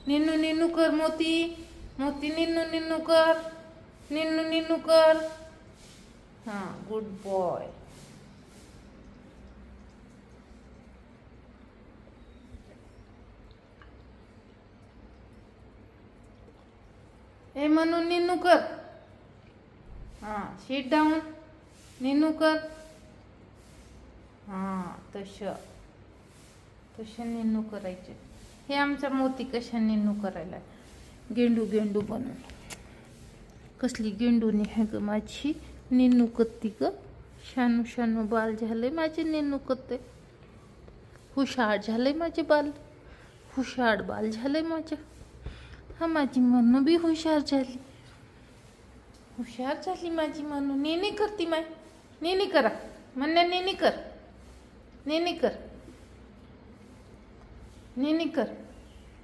निन्नू निन्नू कर मोती, मोती निन्नू निन्नू कर, निन्नू निन्नू कर. हां, गुड बॉय. ए म्हणून निन्नू कर. हां, शीट डाऊन. निन्नू कर. हां, तसं निन्नू करायचे. हे आमचा मोती कशा निन्नू करायला गेंडू गेंडू बनून. कसली गेंडूनी आहे ग माझी, निन्नू कत्ती ग. शानू शानू बाल झाले माझे, निन्नू कत्ते. हुशार झाले माझे बाल, हुशार बाल झाले माझे. हा, माझी मनू बी हुशार झाली, हुशार झाली माझी मनू. नेने करती माय, नेने करा म्हणण्या, नेने कर, नेने कर, नेने कर.